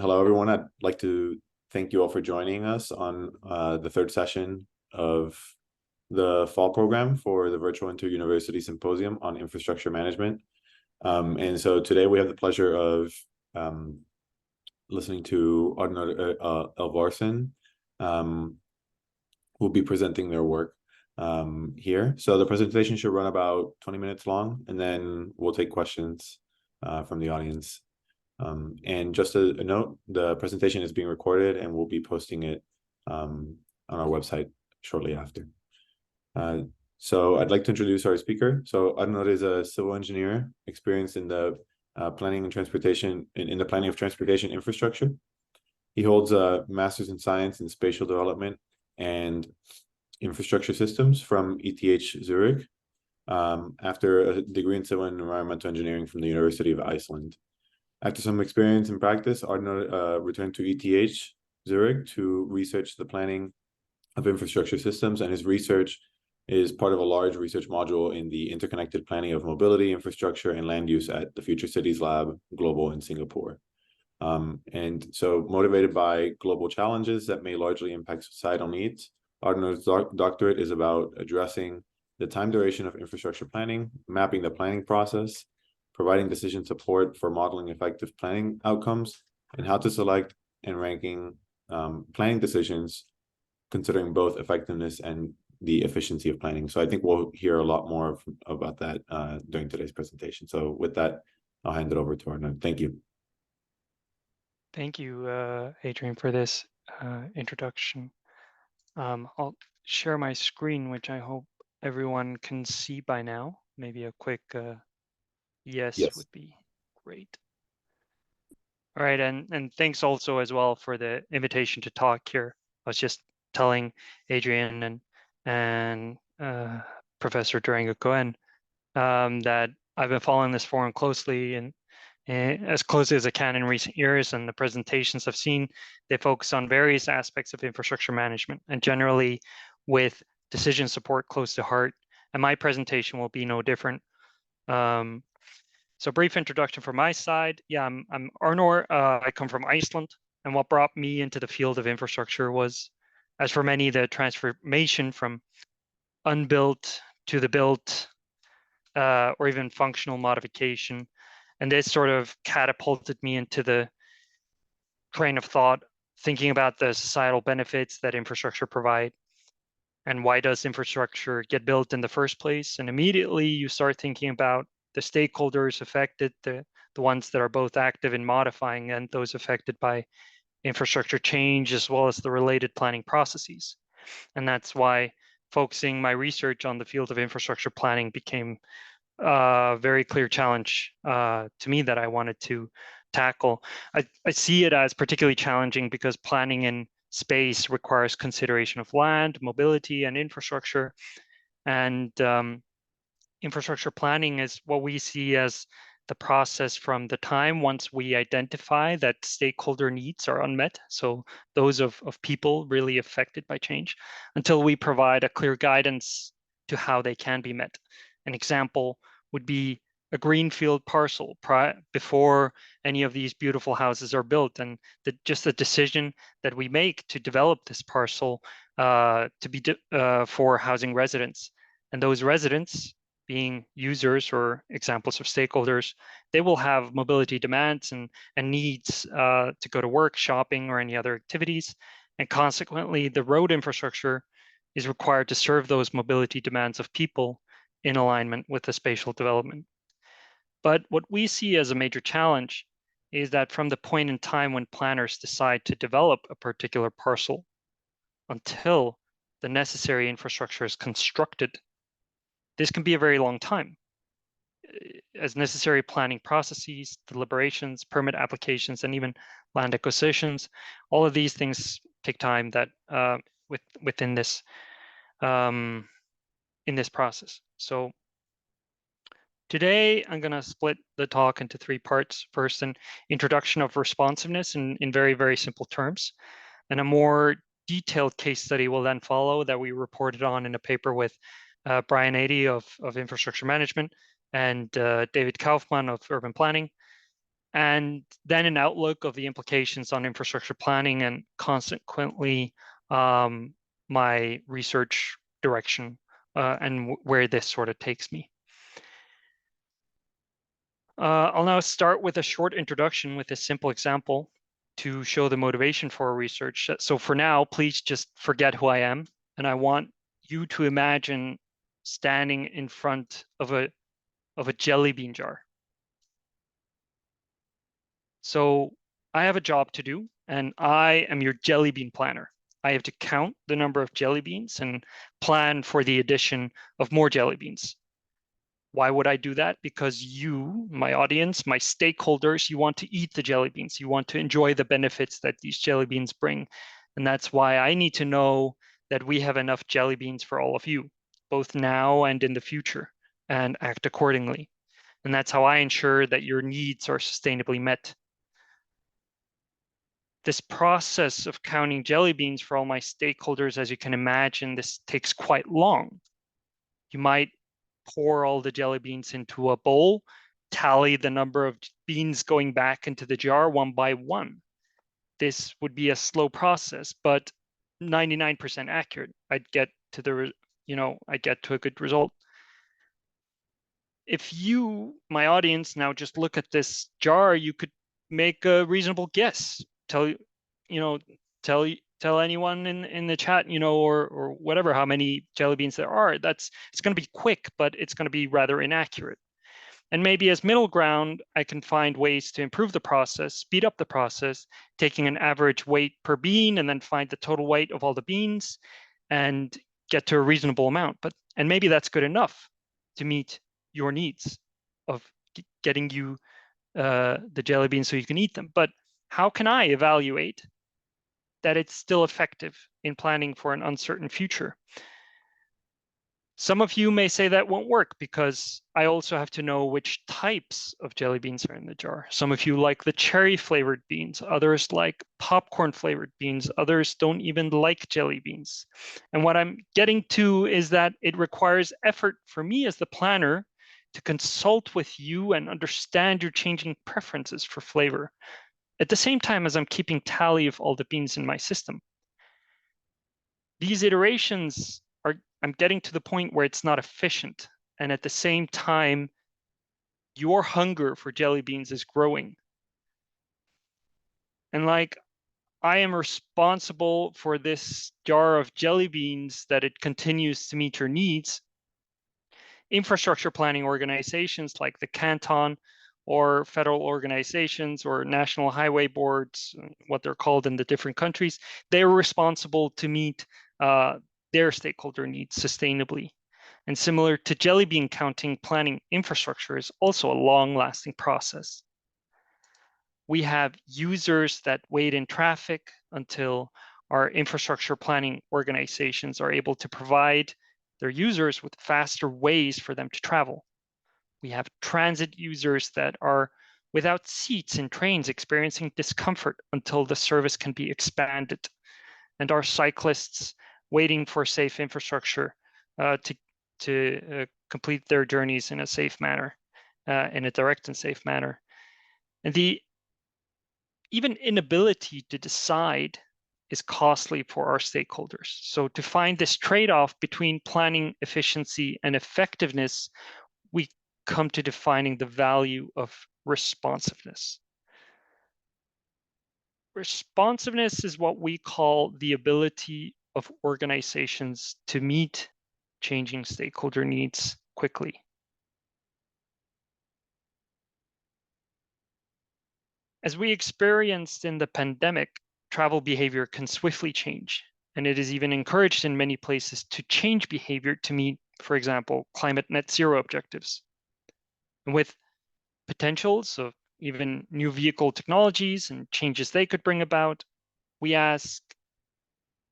Hello, everyone. I'd like to thank you all for joining us on the third session of the fall program for the Virtual Inter-University Symposium on Infrastructure Management. And so today we have the pleasure of listening to Arnór Elvarsson, who will be presenting their work here. So the presentation should run about 20 minutes long, and then we'll take questions from the audience. And just a note, the presentation is being recorded and we'll be posting it on our website shortly after. So I'd like to introduce our speaker. So Arnór is a civil engineer experienced in the planning and transportation, in the planning of transportation infrastructure. He holds a master's in science in spatial development and infrastructure systems from ETH Zurich, after a degree in civil and environmental engineering from the University of Iceland. After some experience in practice, Arnór returned to ETH Zurich to research the planning of infrastructure systems, and his research is part of a large research module in the interconnected planning of mobility, infrastructure, and land use at the Future Cities Lab Global in Singapore. And so motivated by global challenges that may largely impact societal needs, Arnór's doctorate is about addressing the time duration of infrastructure planning, mapping the planning process, providing decision support for modeling effective planning outcomes, and how to select and ranking planning decisions, considering both effectiveness and the efficiency of planning. So I think we'll hear a lot more about that during today's presentation. So with that, I'll hand it over to Arnór. Thank you. Thank you, Adrian, for this introduction. I'll share my screen, which I hope everyone can see by now. Maybe a quick yes would be great. All right, and thanks also as well for the invitation to talk here. I was just telling Adrian and Professor Durango-Cohen that I've been following this forum closely and as closely as I can in recent years, and the presentations I've seen, they focus on various aspects of infrastructure management and generally with decision support close to heart. And my presentation will be no different. So brief introduction from my side. Yeah, I'm Arnór. I come from Iceland, and what brought me into the field of infrastructure was, as for many, the transformation from unbuilt to the built, or even functional modification. And this sort of catapulted me into the train of thought, thinking about the societal benefits that infrastructure provide. And why does infrastructure get built in the first place? And immediately you start thinking about the stakeholders affected, the ones that are both active in modifying and those affected by infrastructure change, as well as the related planning processes. And that's why focusing my research on the field of infrastructure planning became a very clear challenge to me that I wanted to tackle. I see it as particularly challenging because planning in space requires consideration of land, mobility, and infrastructure. And infrastructure planning is what we see as the process from the time once we identify that stakeholder needs are unmet, so those of people really affected by change, until we provide a clear guidance to how they can be met. An example would be a greenfield parcel before any of these beautiful houses are built, and just the decision that we make to develop this parcel to be for housing residents. And those residents, being users or examples of stakeholders, they will have mobility demands and needs to go to work, shopping, or any other activities. And consequently, the road infrastructure is required to serve those mobility demands of people in alignment with the spatial development. But what we see as a major challenge is that from the point in time when planners decide to develop a particular parcel until the necessary infrastructure is constructed, this can be a very long time, as necessary planning processes, deliberations, permit applications, and even land acquisitions. All of these things take time that within this in this process. So today I'm going to split the talk into three parts. First, an introduction of responsiveness in very, very simple terms, and a more detailed case study will then follow that we reported on in a paper with Brian Adey of infrastructure management and David Kaufman of urban planning. and then an outlook of the implications on infrastructure planning and consequently my research direction and where this sort of takes me. I'll now start with a short introduction with a simple example to show the motivation for our research. So for now, please just forget who I am, and I want you to imagine standing in front of a jelly bean jar. So I have a job to do, and I am your jelly bean planner. I have to count the number of jelly beans and plan for the addition of more jelly beans. Why would I do that? Because you, my audience, my stakeholders, you want to eat the jelly beans. You want to enjoy the benefits that these jelly beans bring. And that's why I need to know that we have enough jelly beans for all of you, both now and in the future, and act accordingly. And that's how I ensure that your needs are sustainably met. This process of counting jelly beans for all my stakeholders, as you can imagine, this takes quite long. You might pour all the jelly beans into a bowl, tally the number of beans going back into the jar one by one. This would be a slow process, but 99% accurate. I'd get to I'd get to a good result. If you, my audience, now just look at this jar, you could make a reasonable guess. Tell anyone in the chat, or whatever, how many jelly beans there are. It's going to be quick, but it's going to be rather inaccurate. And maybe as middle ground, I can find ways to improve the process, speed up the process, taking an average weight per bean and then find the total weight of all the beans and get to a reasonable amount. And maybe that's good enough to meet your needs of getting you the jelly beans so you can eat them. But how can I evaluate that it's still effective in planning for an uncertain future? Some of you may say that won't work because I also have to know which types of jelly beans are in the jar. Some of you like the cherry flavored beans, others like popcorn flavored beans, others don't even like jelly beans. And what I'm getting to is that it requires effort for me as the planner to consult with you and understand your changing preferences for flavor, at the same time as I'm keeping tally of all the beans in my system. These iterations I'm getting to the point where it's not efficient. And at the same time, your hunger for jelly beans is growing. And I am responsible for this jar of jelly beans that it continues to meet your needs. Infrastructure planning organizations like the canton or federal organizations or national highway boards, what they're called in the different countries, they're responsible to meet their stakeholder needs sustainably. And similar to jelly bean counting, planning infrastructure is also a long-lasting process. We have users that wait in traffic until our infrastructure planning organizations are able to provide their users with faster ways for them to travel. We have transit users that are without seats in trains experiencing discomfort until the service can be expanded. And our cyclists waiting for safe infrastructure to complete their journeys in a safe manner, in a direct and safe manner. And the even inability to decide is costly for our stakeholders. So to find this trade-off between planning efficiency and effectiveness, we come to defining the value of responsiveness. Responsiveness is what we call the ability of organizations to meet changing stakeholder needs quickly. As we experienced in the pandemic, travel behavior can swiftly change, and it is even encouraged in many places to change behavior to meet, for example, climate net zero objectives. And with potentials of even new vehicle technologies and changes they could bring about, we ask,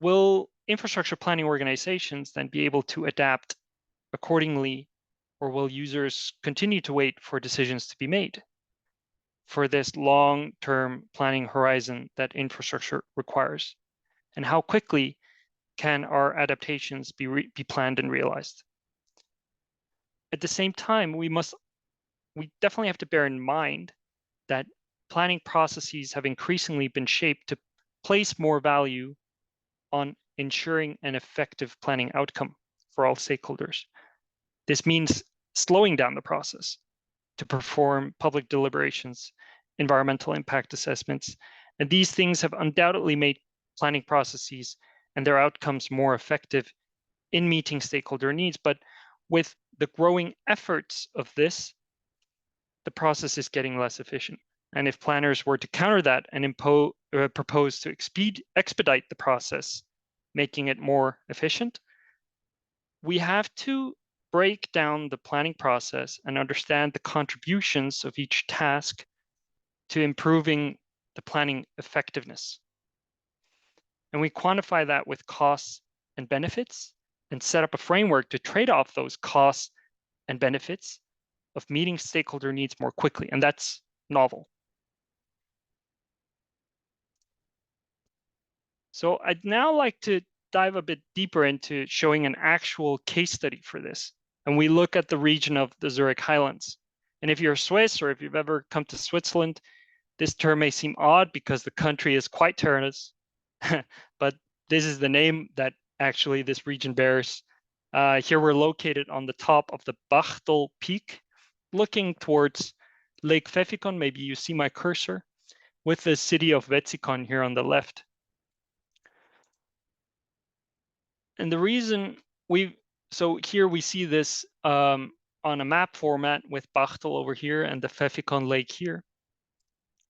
will infrastructure planning organizations then be able to adapt accordingly, or will users continue to wait for decisions to be made for this long-term planning horizon that infrastructure requires? And how quickly can our adaptations be planned and realized? At the same time, we definitely have to bear in mind that planning processes have increasingly been shaped to place more value on ensuring an effective planning outcome for all stakeholders. This means slowing down the process to perform public deliberations, environmental impact assessments, and these things have undoubtedly made planning processes and their outcomes more effective in meeting stakeholder needs. But with the growing efforts of this, the process is getting less efficient. And if planners were to counter that and propose to expedite the process, making it more efficient, we have to break down the planning process and understand the contributions of each task to improving the planning effectiveness. And we quantify that with costs and benefits and set up a framework to trade off those costs and benefits of meeting stakeholder needs more quickly. And that's novel. So I'd now like to dive a bit deeper into showing an actual case study for this. And we look at the region of the Zurich Highlands. And if you're Swiss or if you've ever come to Switzerland, this term may seem odd because the country is quite terrainous, but this is the name that actually this region bears. Here we're located on the top of the Bachtel Peak, looking towards Lake Pfäffikon. Maybe you see my cursor, with the city of Wetzikon here on the left. And the reason so here we see this on a map format with Bachtel over here and the Pfäffikon Lake here.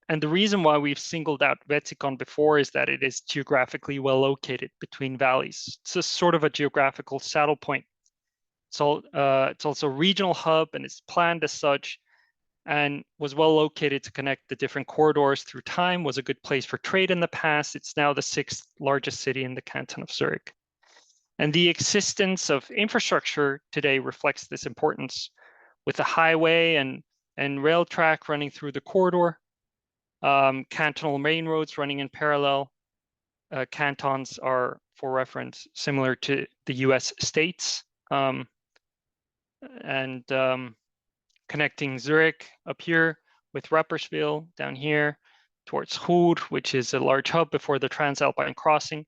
And the reason why we've singled out Wetzikon before is that it is geographically well located between valleys. It's a sort of a geographical saddle point. It's also a regional hub, and it's planned as such, and was well located to connect the different corridors through time, was a good place for trade in the past. It's now the 6th largest city in the canton of Zurich. And the existence of infrastructure today reflects this importance, with a highway and rail track running through the corridor, cantonal main roads running in parallel. Cantons are, for reference, similar to the US states, connecting Zurich up here with Rapperswil down here towards Chur, which is a large hub before the Transalpine crossing.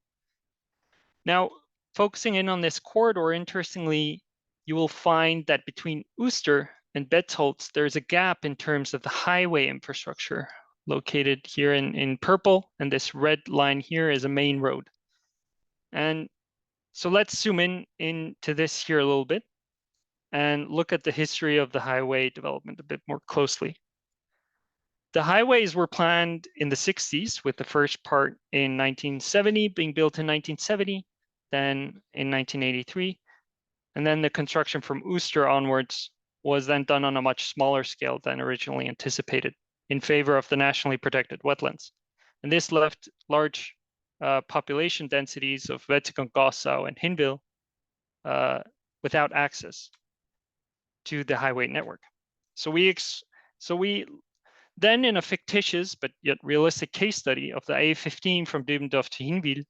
Now, focusing in on this corridor, interestingly, you will find that between Uster and Betholz, there's a gap in terms of the highway infrastructure, located here in purple, and this red line here is a main road. And so let's zoom into this here a little bit and look at the history of the highway development a bit more closely. The highways were planned in the 60s, with the first part in 1970, being built in 1970, then in 1983. And then the construction from Uster onwards was then done on a much smaller scale than originally anticipated, in favor of the nationally protected wetlands. And this left large population densities of Wetzikon-Gossau and Hinwil without access to the highway network. So we then, in a fictitious but yet realistic case study of the A15 from Dubendorf to Hinwil,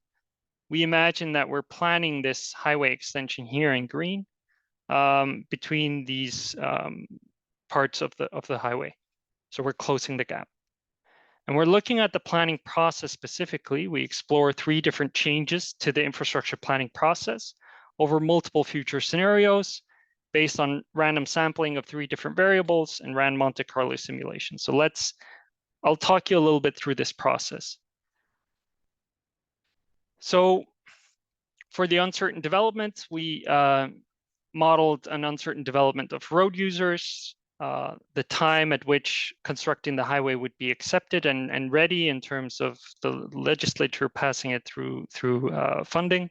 we imagine that we're planning this highway extension here in green between these parts of the highway. So we're closing the gap. And we're looking at the planning process specifically. We explore 3 different changes to the infrastructure planning process over multiple future scenarios based on random sampling of 3 different variables and ran Monte Carlo simulations. So I'll talk you a little bit through this process. So for the uncertain development, we modeled an uncertain development of road users, the time at which constructing the highway would be accepted and ready in terms of the legislature passing it through funding,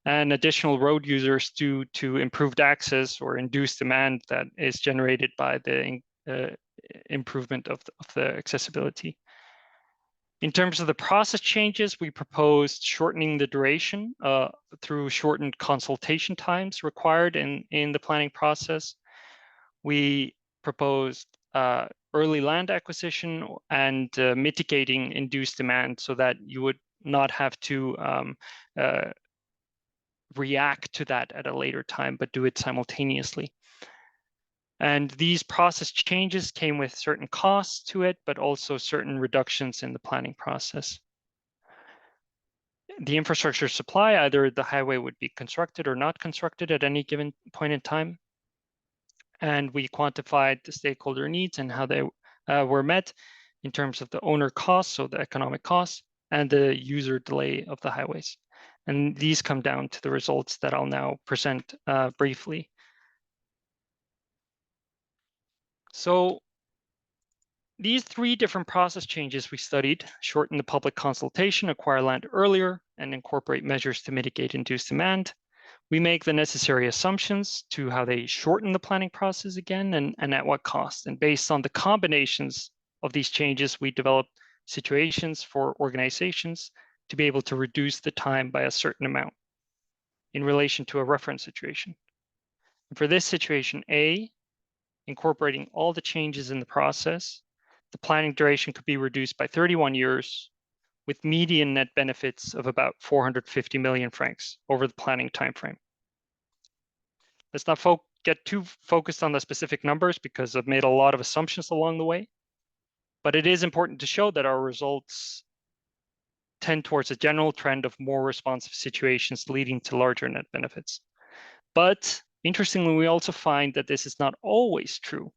and additional road users due to improved access or induced demand that is generated by the improvement of the accessibility. In terms of the process changes, we proposed shortening the duration through shortened consultation times required in the planning process. We proposed early land acquisition and mitigating induced demand so that you would not have to react to that at a later time, but do it simultaneously. And these process changes came with certain costs to it, but also certain reductions in the planning process. The infrastructure supply, either the highway would be constructed or not constructed at any given point in time. And we quantified the stakeholder needs and how they were met in terms of the owner costs, so the economic costs, and the user delay of the highways. And these come down to the results that I'll now present briefly. So these three different process changes we studied: shorten the public consultation, acquire land earlier, and incorporate measures to mitigate induced demand. We make the necessary assumptions to how they shorten the planning process again, and at what cost. And based on the combinations of these changes, we developed situations for organizations to be able to reduce the time by a certain amount in relation to a reference situation. And for this situation A, incorporating all the changes in the process, the planning duration could be reduced by 31 years with median net benefits of about 450 million francs over the planning timeframe. Let's not get too focused on the specific numbers because I've made a lot of assumptions along the way, but it is important to show that our results tend towards a general trend of more responsive situations leading to larger net benefits. But interestingly, we also find that this is not always true.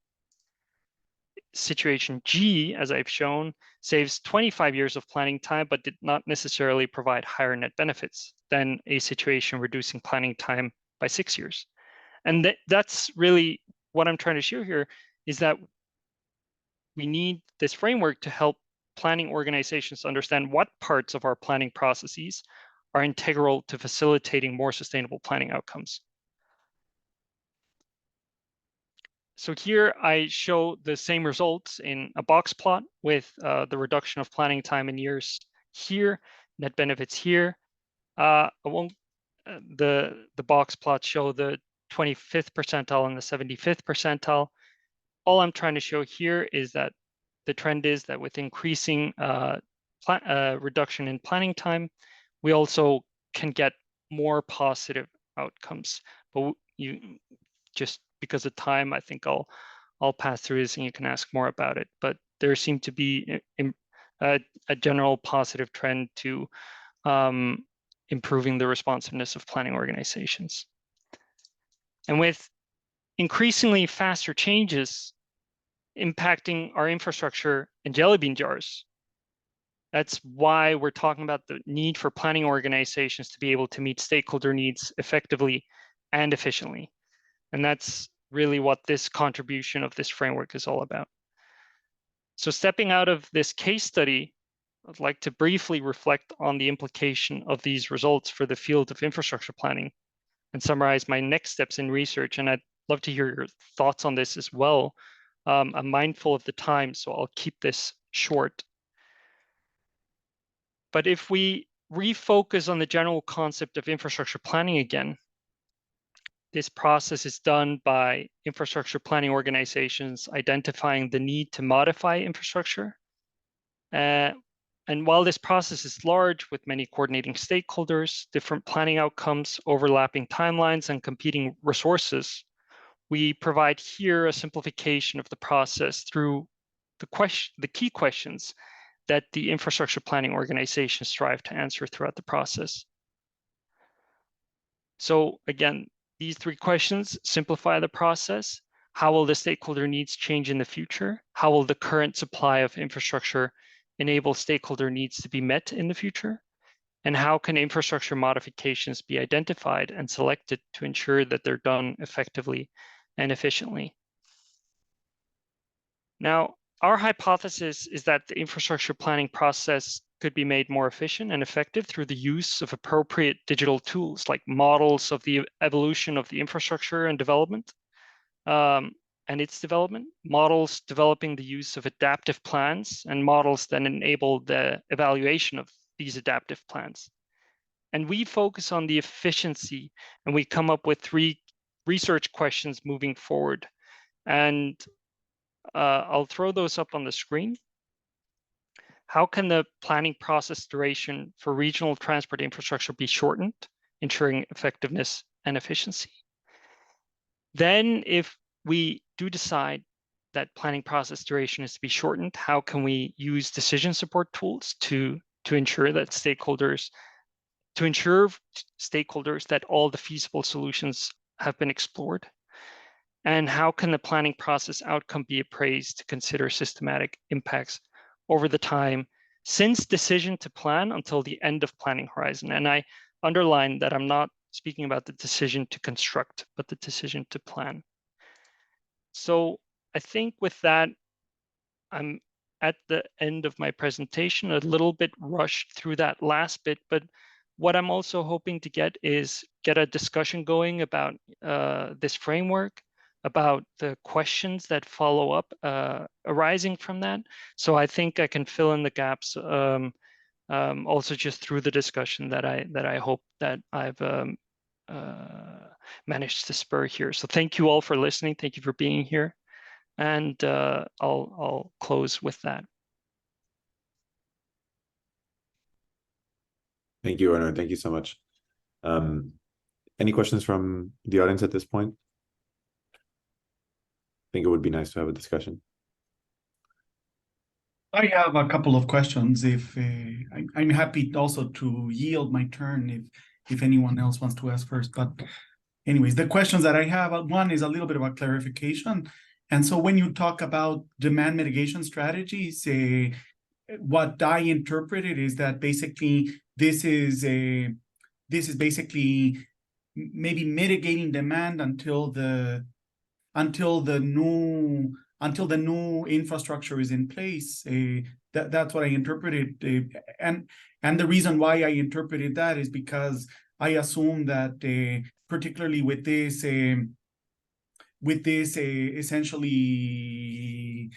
Situation G, as I've shown, saves 25 years of planning time, but did not necessarily provide higher net benefits than a situation reducing planning time by 6 years. And that's really what I'm trying to show here, is that we need this framework to help planning organizations understand what parts of our planning processes are integral to facilitating more sustainable planning outcomes. So here I show the same results in a box plot with the reduction of planning time in years here, net benefits here. I won't, the box plots show the 25th percentile and the 75th percentile. All I'm trying to show here is that the trend is that with increasing reduction in planning time, we also can get more positive outcomes. But you just because of time, I think I'll pass through this and you can ask more about it. But there seemed to be a general positive trend to improving the responsiveness of planning organizations. And with increasingly faster changes impacting our infrastructure in jelly bean jars, that's why we're talking about the need for planning organizations to be able to meet stakeholder needs effectively and efficiently. And that's really what this contribution of this framework is all about. So stepping out of this case study, I'd like to briefly reflect on the implication of these results for the field of infrastructure planning and summarize my next steps in research. And I'd love to hear your thoughts on this as well. I'm mindful of the time, so I'll keep this short. But if we refocus on the general concept of infrastructure planning again, this process is done by infrastructure planning organizations identifying the need to modify infrastructure. And while this process is large with many coordinating stakeholders, different planning outcomes, overlapping timelines, and competing resources, we provide here a simplification of the process through the key questions that the infrastructure planning organizations strive to answer throughout the process. So again, these three questions simplify the process. How will the stakeholder needs change in the future? How will the current supply of infrastructure enable stakeholder needs to be met in the future? And how can infrastructure modifications be identified and selected to ensure that they're done effectively and efficiently? Now, our hypothesis is that the infrastructure planning process could be made more efficient and effective through the use of appropriate digital tools like models of the evolution of the infrastructure and development and its development, models developing the use of adaptive plans, and models that enable the evaluation of these adaptive plans. And we focus on the efficiency, and we come up with 3 research questions moving forward. And I'll throw those up on the screen. How can the planning process duration for regional transport infrastructure be shortened, ensuring effectiveness and efficiency? Then, if we do decide that planning process duration is to be shortened, how can we use decision support tools to ensure that stakeholders that all the feasible solutions have been explored? And how can the planning process outcome be appraised to consider systematic impacts over the time since decision to plan until the end of planning horizon? And I underline that I'm not speaking about the decision to construct, but the decision to plan. So I think with that, I'm at the end of my presentation, a little bit rushed through that last bit, but what I'm also hoping to get a discussion going about this framework, about the questions that follow up arising from that. So I think I can fill in the gaps also just through the discussion that I hope that I've managed to spur here. So thank you all for listening. Thank you for being here. And I'll close with that. Thank you, Arnór. Thank you so much. Any questions from the audience at this point? I think it would be nice to have a discussion. I have a couple of questions. If I'm happy also to yield my turn if anyone else wants to ask first. But anyways, the questions that I have, one is a little bit of a clarification. And so when you talk about demand mitigation strategies, what I interpreted is that basically this is basically maybe mitigating demand until the new infrastructure is in place. That's what I interpreted. And the reason why I interpreted that is because I assume that particularly with this essentially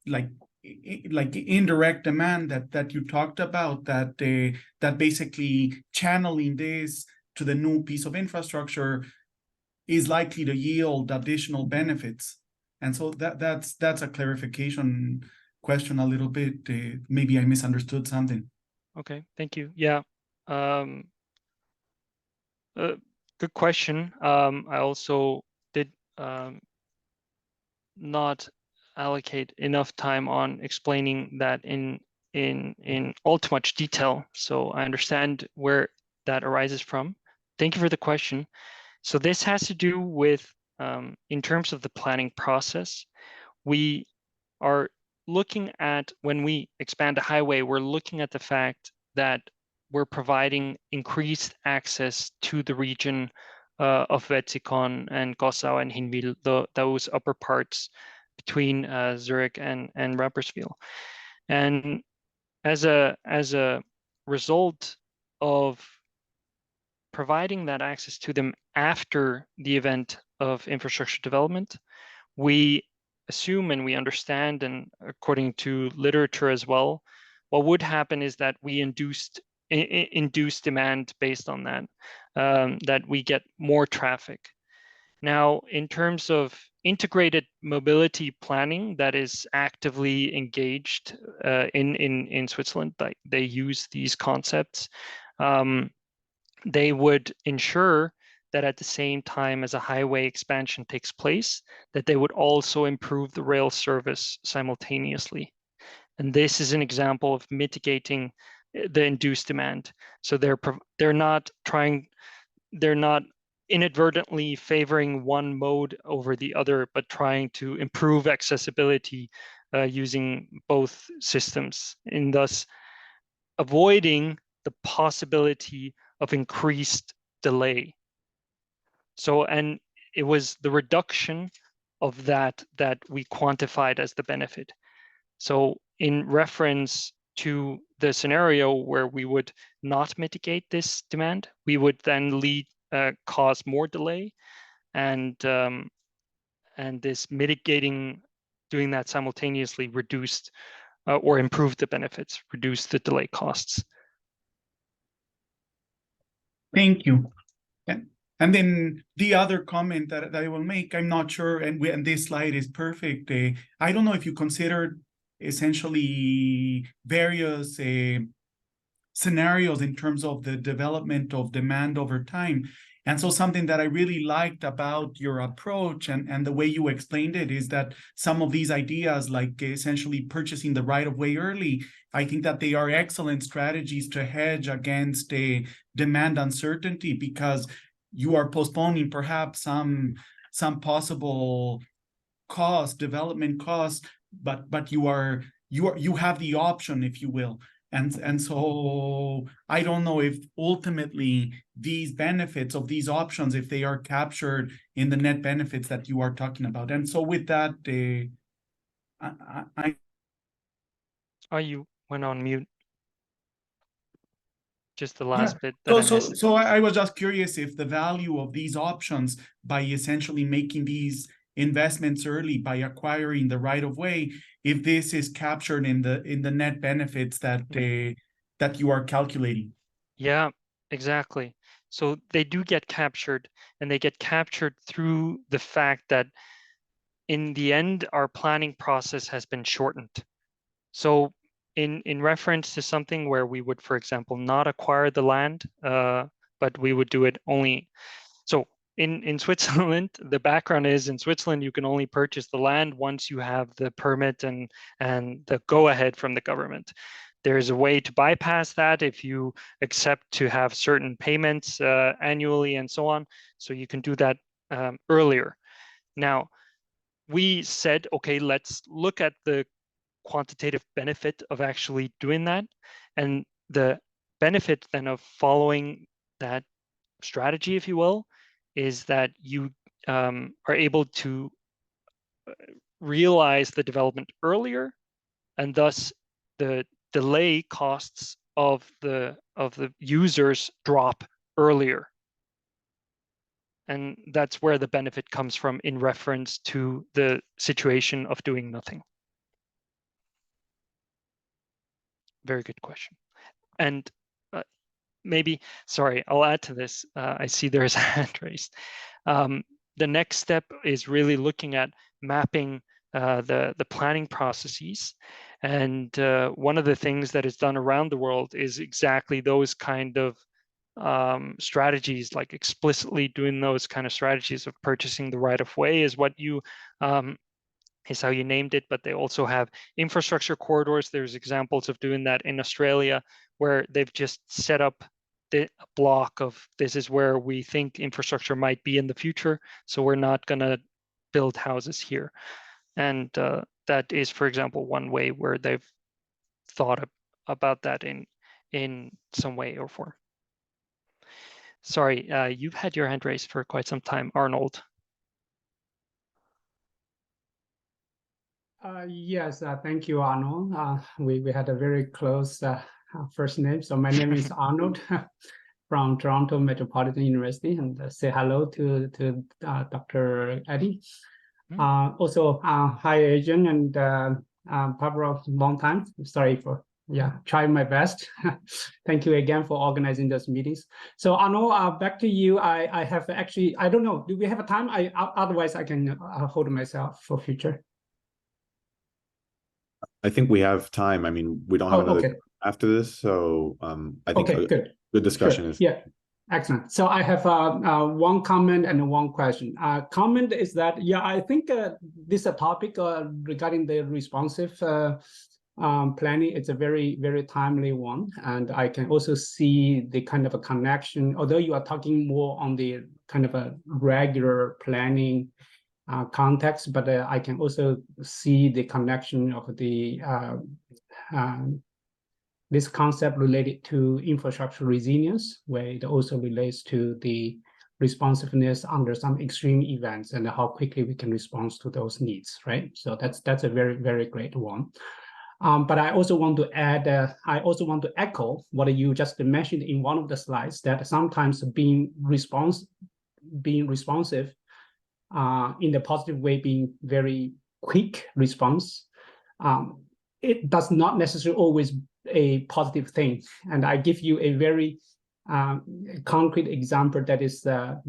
like indirect demand that you talked about, that basically channeling this to the new piece of infrastructure is likely to yield additional benefits. And so that's a clarification question a little bit. Maybe I misunderstood something. Okay, thank you. Yeah, good question. I also did not allocate enough time on explaining that in all too much detail. So I understand where that arises from. Thank you for the question. So this has to do with, in terms of the planning process, we are looking at, when we expand a highway, we're looking at the fact that we're providing increased access to the region of Wetzikon and Gossau and Hinwil, those upper parts between Zurich and Rapperswil. And as a result of providing that access to them after the event of infrastructure development, we assume and we understand, and according to literature as well, what would happen is that we induce demand based on that, that we get more traffic. Now, in terms of integrated mobility planning that is actively engaged in Switzerland, like they use these concepts, they would ensure that at the same time as a highway expansion takes place, that they would also improve the rail service simultaneously. And this is an example of mitigating the induced demand. So they're not inadvertently favoring one mode over the other, but trying to improve accessibility using both systems, and thus avoiding the possibility of increased delay. So, and it was the reduction of that we quantified as the benefit. So in reference to the scenario where we would not mitigate this demand, we would then cause more delay, and this mitigating, doing that simultaneously reduced or improved the benefits, reduced the delay costs. Thank you. And then the other comment that I will make, I'm not sure, and this slide is perfect. I don't know if you considered essentially various scenarios in terms of the development of demand over time. And so something that I really liked about your approach and the way you explained it is that some of these ideas, like essentially purchasing the right of way early, I think that they are excellent strategies to hedge against a demand uncertainty, because you are postponing perhaps some possible development costs, but you have the option, if you will. And so I don't know if ultimately these benefits of these options, if they are captured in the net benefits that you are talking about. And so with that, Oh, you went on mute. Just the last bit that I missed. So I was just curious if the value of these options, by essentially making these investments early, by acquiring the right of way, if this is captured in the net benefits that that you are calculating. Yeah, exactly. So they do get captured, and they get captured through the fact that in the end, our planning process has been shortened. So in reference to something where we would, for example, not acquire the land, but we would do it only. So in Switzerland, the background is in Switzerland, you can only purchase the land once you have the permit and the go-ahead from the government. There's a way to bypass that if you accept to have certain payments annually and so on. So you can do that earlier. Now, we said, okay, let's look at the quantitative benefit of actually doing that. And the benefit then of following that strategy, if you will, is that you are able to realize the development earlier, and thus the delay costs of the users drop earlier. And that's where the benefit comes from in reference to the situation of doing nothing. Very good question. And maybe, sorry, I'll add to this. I see there's a hand raised. The next step is really looking at mapping the planning processes. And one of the things that is done around the world is exactly those kind of strategies, like explicitly doing those kind of strategies of purchasing the right of way is what you is how you named it, but they also have infrastructure corridors. There's examples of doing that in Australia, where they've just set up the block of this is where we think infrastructure might be in the future, so we're not going to build houses here. And that is, for example, one way where they've thought about that in some way or form. Sorry, you've had your hand raised for quite some time, Arnold. Yes, thank you, Arnold. We had a very close first name. So my name is Arnold from Toronto Metropolitan University, and say hello to Dr. Eddie. Also, hi, Adrian and Pablo, long time. Sorry for, trying my best. Thank you again for organizing those meetings. So Arnold, back to you. I have actually, I don't know, do we have a time? Otherwise I can hold myself for future. I think we have time. I mean, we don't have another after this, so I think good discussion is. Yeah, excellent. So I have one comment and one question. Comment is that, I think this topic regarding the responsive planning, it's a very, very timely one. And I can also see the kind of a connection, although you are talking more on the kind of a regular planning context, but I can also see the connection of the this concept related to infrastructure resilience, where it also relates to the responsiveness under some extreme events and how quickly we can respond to those needs, right? So that's a very, very great one. But I also want to add, I also want to echo what you just mentioned in one of the slides, that sometimes being responsive in the positive way, being very quick response, it does not necessarily always a positive thing. And I give you a very concrete example that is the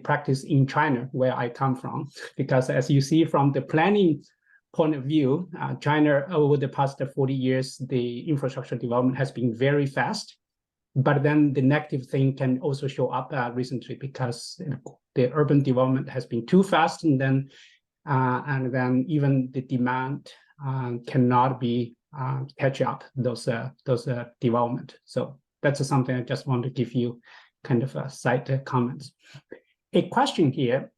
practice in China, where I come from. Because as you see from the planning point of view, China over the past 40 years, the infrastructure development has been very fast. but then the negative thing can also show up recently because the urban development has been too fast, and then even the demand cannot be catch up those development. So that's something I just want to give you kind of a side comments. A question here,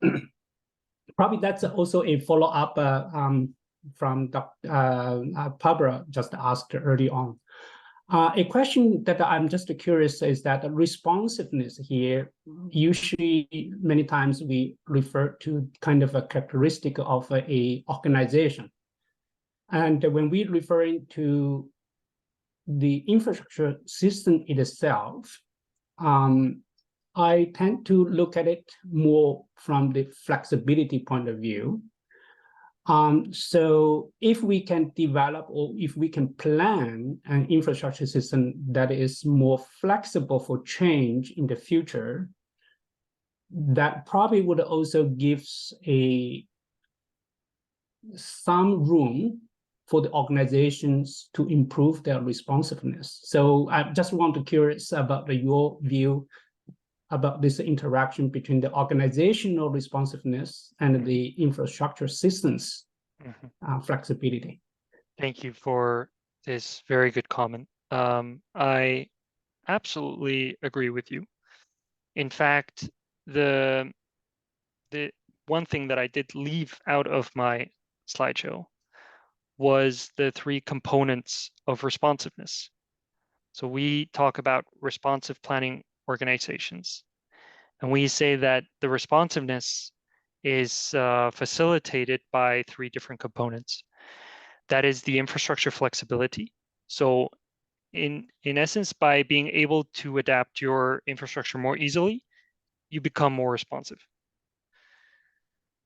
probably that's also a follow up from Dr. Pablo just asked early on. A question that I'm just curious is that responsiveness here, usually many times we refer to kind of a characteristic of a organization. And when we're referring to the infrastructure system itself, I tend to look at it more from the flexibility point of view. So if we can develop or if we can plan an infrastructure system that is more flexible for change in the future, that probably would also give some room for the organizations to improve their responsiveness. So I just want to curious about your view about this interaction between the organizational responsiveness and the infrastructure systems flexibility. Thank you for this very good comment. I absolutely agree with you. In fact, the one thing that I did leave out of my slideshow was the 3 components of responsiveness. So we talk about responsive planning organizations, and we say that the responsiveness is facilitated by 3 different components. That is the infrastructure flexibility. So in essence, by being able to adapt your infrastructure more easily, you become more responsive.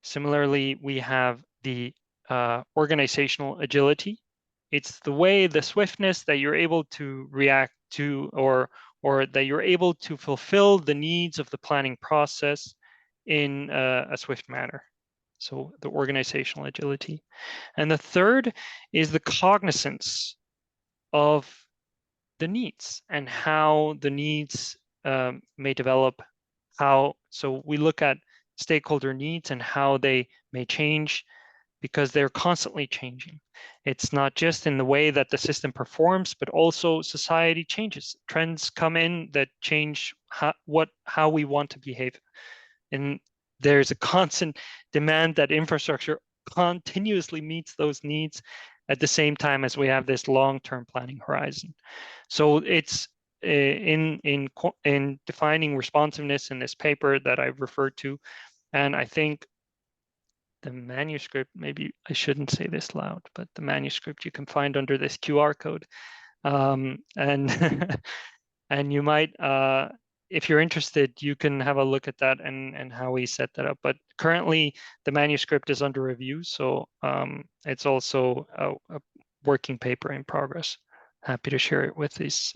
Similarly, we have the organizational agility. It's the swiftness that you're able to react to, or that you're able to fulfill the needs of the planning process in a swift manner. So the organizational agility. And the third is the cognizance of the needs and how the needs may develop. So we look at stakeholder needs and how they may change, because they're constantly changing. It's not just in the way that the system performs, but also society changes. Trends come in that change how we want to behave. And there's a constant demand that infrastructure continuously meets those needs at the same time as we have this long-term planning horizon. So it's in defining responsiveness in this paper that I referred to, and I think the manuscript, maybe I shouldn't say this loud, but the manuscript you can find under this QR code. And and you might, if you're interested, you can have a look at that and how we set that up. But currently the manuscript is under review, so it's also a working paper in progress. Happy to share it with this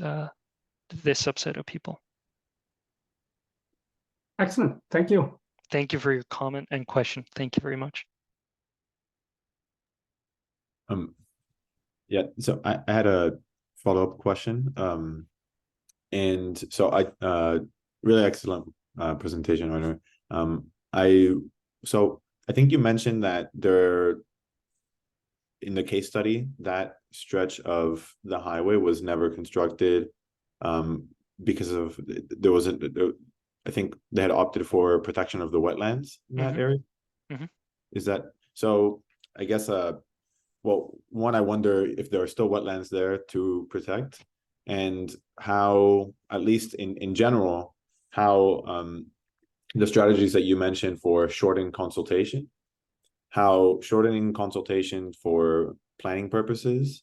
subset of people. Excellent, thank you. Thank you for your comment and question. Thank you very much. Yeah, so I had a follow-up question. And so really excellent presentation, Arnór. I think you mentioned that in the case study, that stretch of the highway was never constructed because of I think they had opted for protection of the wetlands in that area. Is that so? I guess well, one, I wonder if there are still wetlands there to protect, and how, at least in general, how the strategies that you mentioned for shortening consultation, how shortening consultation for planning purposes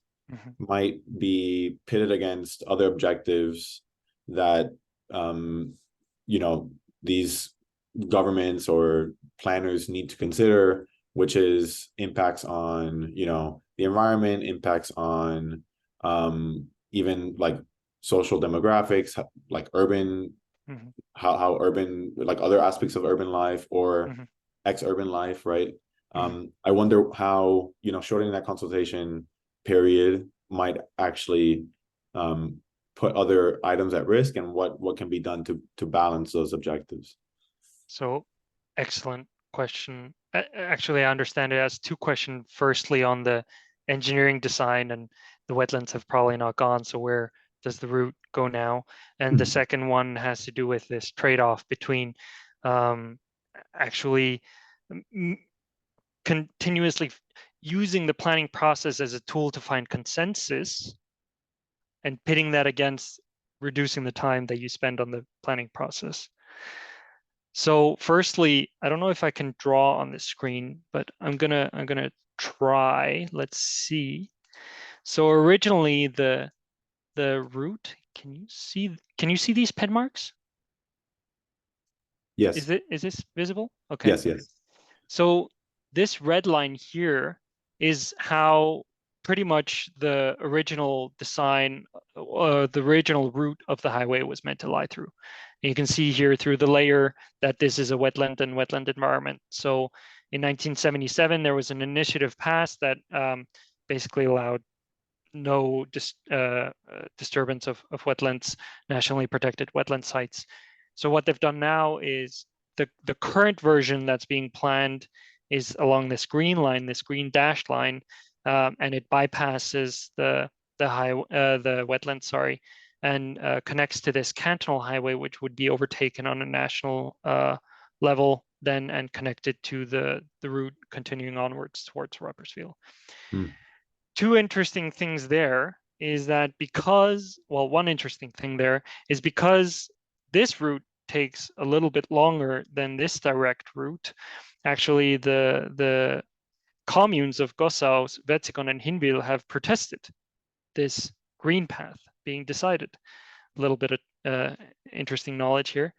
might be pitted against other objectives that these governments or planners need to consider, which is impacts on the environment, impacts on even like social demographics, like urban, how urban, like other aspects of urban life or ex-urban life, right? I wonder how shortening that consultation period might actually put other items at risk, and what can be done to balance those objectives? So, excellent question. Actually, I understand it as two questions. Firstly, on the engineering design, and the wetlands have probably not gone, so where does the route go now? And the second one has to do with this trade-off between actually continuously using the planning process as a tool to find consensus and pitting that against reducing the time that you spend on the planning process. So firstly, I don't know if I can draw on the screen, but I'm gonna try. Let's see. So originally the route, can you see these pen marks? Yes. Is this visible? Okay. Yes. So this red line here is how pretty much the original design, the original route of the highway was meant to lie through. And you can see here through the layer that this is a wetland and wetland environment. So in 1977, there was an initiative passed that basically allowed no disturbance of wetlands, nationally protected wetland sites. So what they've done now is the current version that's being planned is along this green line, this green dashed line, and it bypasses the wetland, sorry, and connects to this cantonal highway, which would be overtaken on a national level then and connected to the route continuing onwards towards Ruppersville. Two interesting things there is that one interesting thing there is because this route takes a little bit longer than this direct route, actually the communes of Gossau, Wetzikon, and Hinwil have protested this green path being decided. A little bit of interesting knowledge here.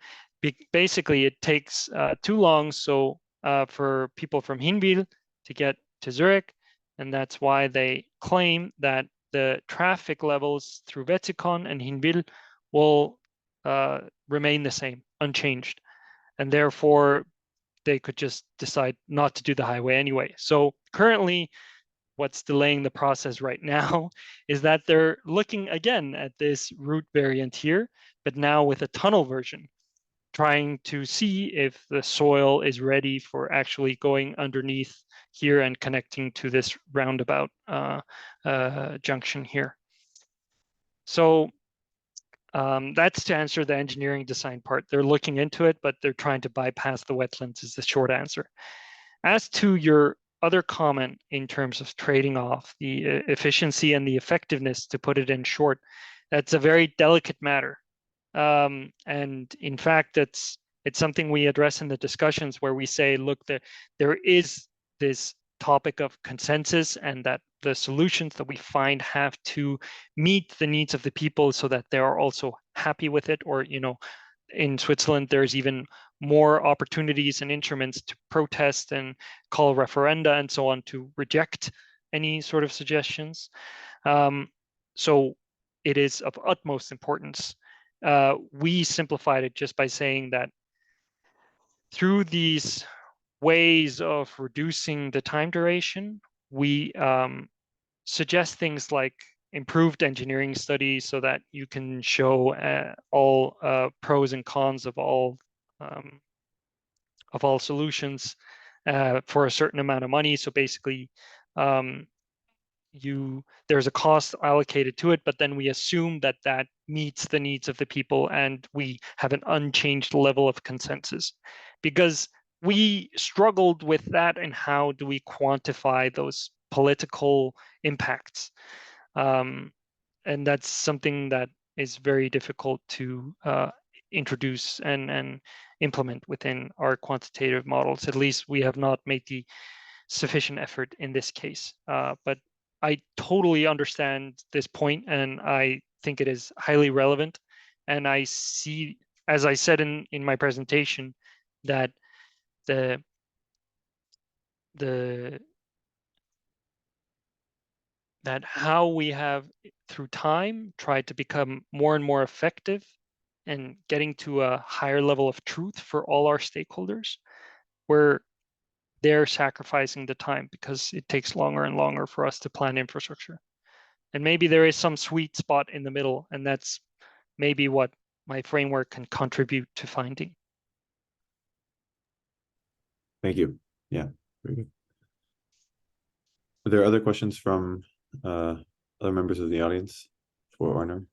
Basically, it takes too long for people from Hinwil to get to Zurich, and that's why they claim that the traffic levels through Wetzikon and Hinwil will remain the same, unchanged, and therefore they could just decide not to do the highway anyway. So currently, what's delaying the process right now is that they're looking again at this route variant here, but now with a tunnel version, trying to see if the soil is ready for actually going underneath here and connecting to this roundabout junction here. So that's to answer the engineering design part. They're looking into it, but they're trying to bypass the wetlands is the short answer. As to your other comment in terms of trading off the efficiency and the effectiveness, to put it in short, that's a very delicate matter. And in fact, it's something we address in the discussions where we say, look, there is this topic of consensus, and that the solutions that we find have to meet the needs of the people so that they are also happy with it. Or, in Switzerland, there's even more opportunities and instruments to protest and call referenda and so on to reject any sort of suggestions. So it is of utmost importance. We simplified it just by saying that through these ways of reducing the time duration, we suggest things like improved engineering studies so that you can show all pros and cons of all solutions for a certain amount of money. So basically, there's a cost allocated to it, but then we assume that that meets the needs of the people, and we have an unchanged level of consensus, because we struggled with that. And how do we quantify those political impacts? And that's something that is very difficult to introduce and implement within our quantitative models. At least we have not made the sufficient effort in this case. But I totally understand this point, and I think it is highly relevant. And I see, as I said in my presentation, that that how we have through time tried to become more and more effective and getting to a higher level of truth for all our stakeholders, where they're sacrificing the time because it takes longer and longer for us to plan infrastructure. And maybe there is some sweet spot in the middle, and that's maybe what my framework can contribute to finding. Thank you. Yeah, very good. Are there other questions from other members of the audience for Arnór?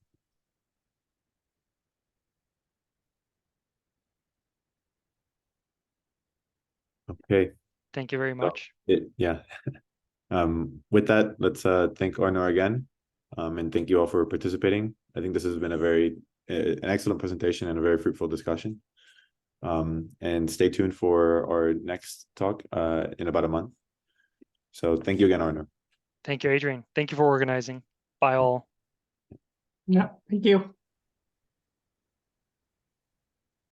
Okay. Thank you very much. Yeah. With that, let's thank Arnór again, and thank you all for participating. I think this has been an excellent presentation and a very fruitful discussion. And stay tuned for our next talk in about a month. So thank you again, Arnór. Thank you, Adrian. Thank you for organizing. Bye all. Yeah, thank you.